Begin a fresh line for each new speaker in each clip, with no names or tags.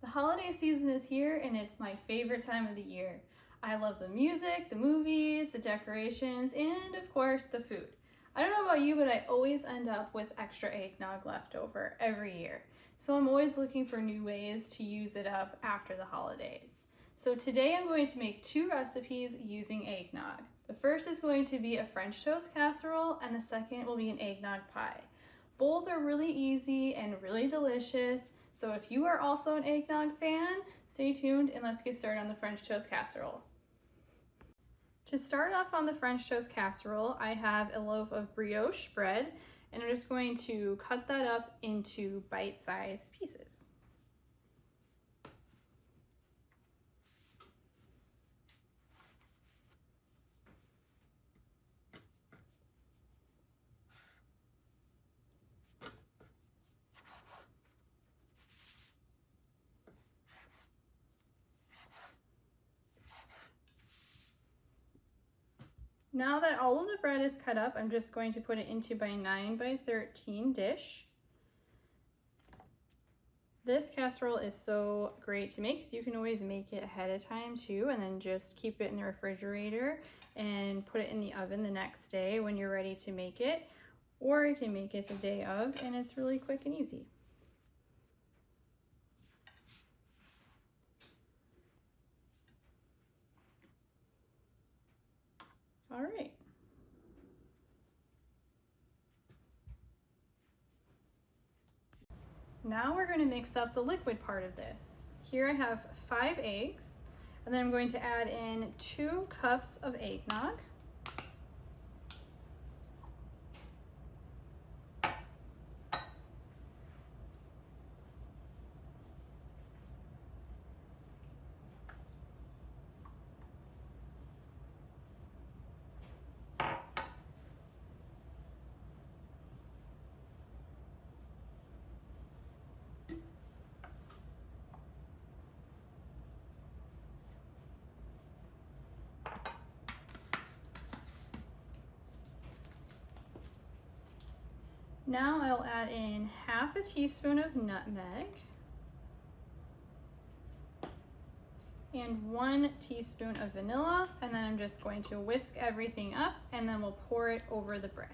The holiday season is here and it's my favorite time of the year. I love the music, the movies, the decorations, and of course the food. I don't know about you, but I always end up with extra eggnog left over every year. So I'm always looking for new ways to use it up after the holidays. So today I'm going to make two recipes using eggnog. The first is going to be a French toast casserole and the second will be an eggnog pie. Both are really easy and really delicious. So if you are also an eggnog fan, stay tuned and let's get started on the French toast casserole. To start off on the French toast casserole, I have a loaf of brioche bread and I'm just going to cut that up into bite-sized pieces. Now that all of the bread is cut up, I'm just going to put it into my 9 by 13 dish. This casserole is so great to make because you can always make it ahead of time too and then just keep it in the refrigerator and put it in the oven the next day when you're ready to make it, or you can make it the day of and it's really quick and easy. All right. Now we're going to mix up the liquid part of this. Here I have 5 eggs, and then I'm going to add in 2 cups of eggnog. Now I'll add in half a teaspoon of nutmeg and 1 teaspoon of vanilla, and then I'm just going to whisk everything up and then we'll pour it over the bread.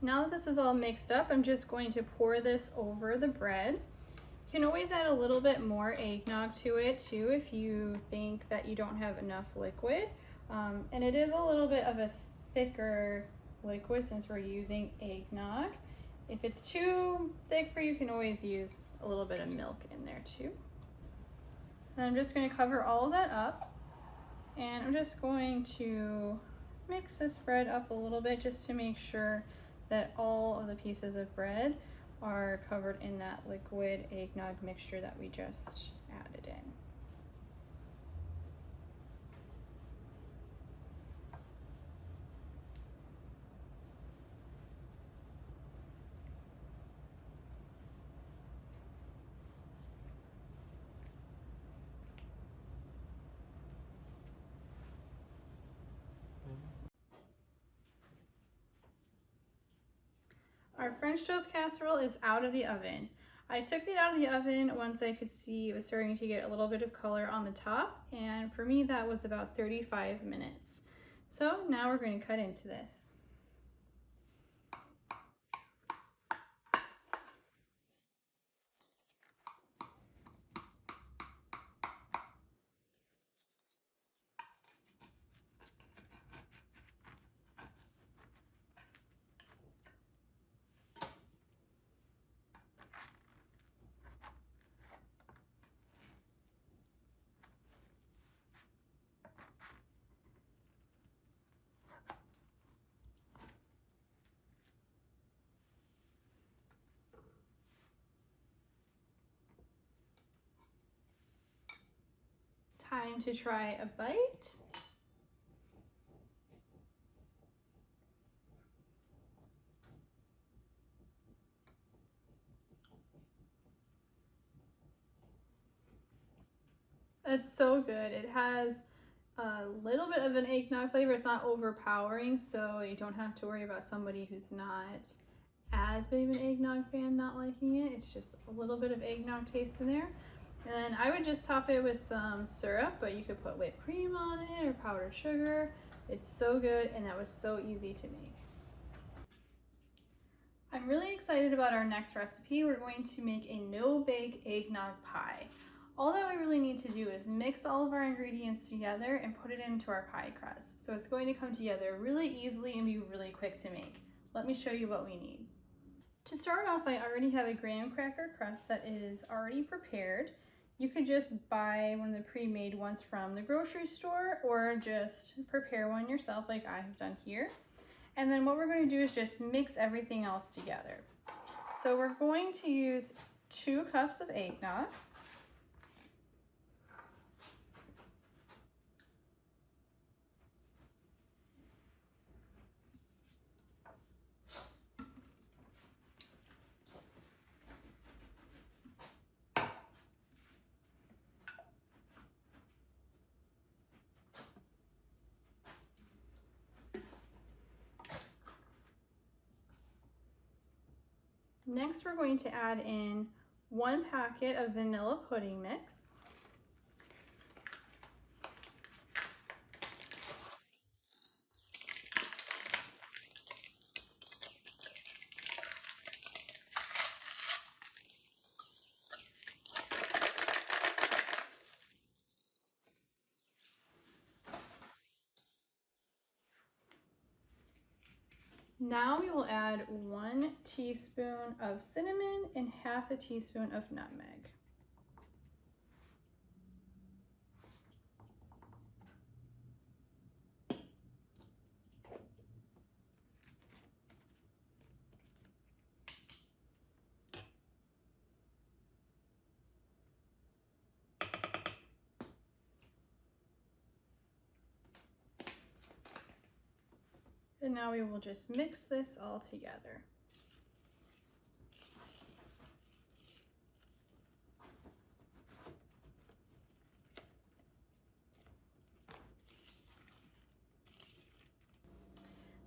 Now that this is all mixed up, I'm just going to pour this over the bread. You can always add a little bit more eggnog to it too if you think that you don't have enough liquid. And it is a little bit of a thicker liquid since we're using eggnog. If it's too thick for you, you can always use a little bit of milk in there too. And I'm just going to cover all of that up, and I'm just going to mix this bread up a little bit just to make sure that all of the pieces of bread are covered in that liquid eggnog mixture that we just added in. Our French toast casserole is out of the oven. I took it out of the oven once I could see it was starting to get a little bit of color on the top, and for me that was about 35 minutes. So now we're going to cut into this. Time to try a bite. That's so good. It has a little bit of an eggnog flavor. It's not overpowering, so you don't have to worry about somebody who's not as big of an eggnog fan not liking it. It's just a little bit of eggnog taste in there. And then I would just top it with some syrup, but you could put whipped cream on it or powdered sugar. It's so good, and that was so easy to make. I'm really excited about our next recipe. We're going to make a no-bake eggnog pie. All that we really need to do is mix all of our ingredients together and put it into our pie crust. So it's going to come together really easily and be really quick to make. Let me show you what we need. To start off, I already have a graham cracker crust that is already prepared. You could just buy one of the pre-made ones from the grocery store or just prepare one yourself like I have done here. And then what we're going to do is just mix everything else together. So we're going to use 2 cups of eggnog. Next, we're going to add in 1 packet of vanilla pudding mix. Now we will add 1 teaspoon of cinnamon and half a teaspoon of nutmeg. And now we will just mix this all together.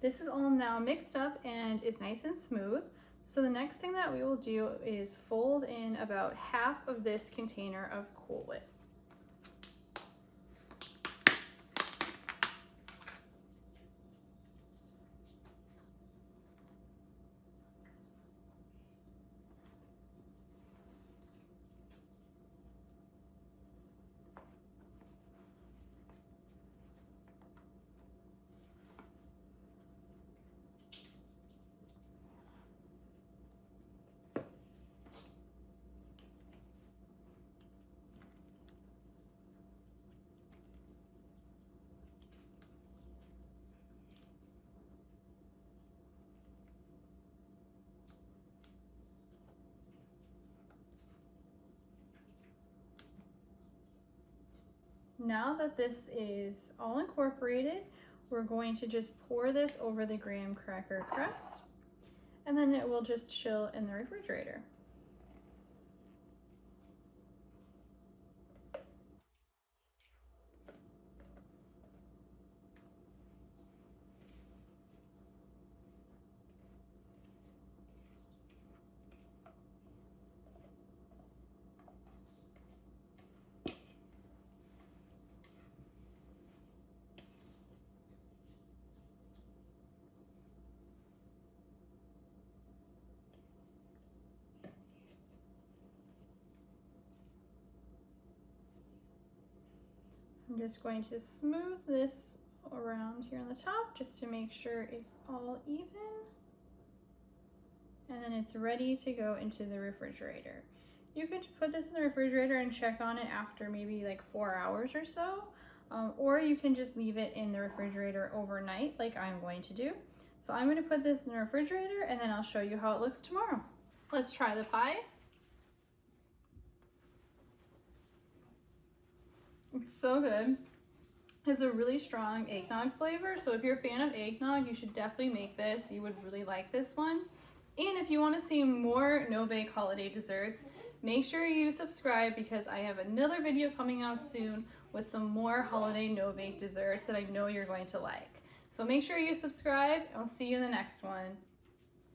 This is all now mixed up and is nice and smooth. So the next thing that we will do is fold in about half of this container of Cool Whip. Now that this is all incorporated, we're going to just pour this over the graham cracker crust, and then it will just chill in the refrigerator. I'm just going to smooth this around here on the top just to make sure it's all even. And then it's ready to go into the refrigerator. You could put this in the refrigerator and check on it after maybe like 4 hours or so. Or you can just leave it in the refrigerator overnight like I'm going to do. So I'm going to put this in the refrigerator and then I'll show you how it looks tomorrow. Let's try the pie. It's so good. It has a really strong eggnog flavor. So if you're a fan of eggnog, you should definitely make this. You would really like this one. And if you want to see more no-bake holiday desserts, make sure you subscribe because I have another video coming out soon with some more holiday no-bake desserts that I know you're going to like. So make sure you subscribe, and I'll see you in the next one.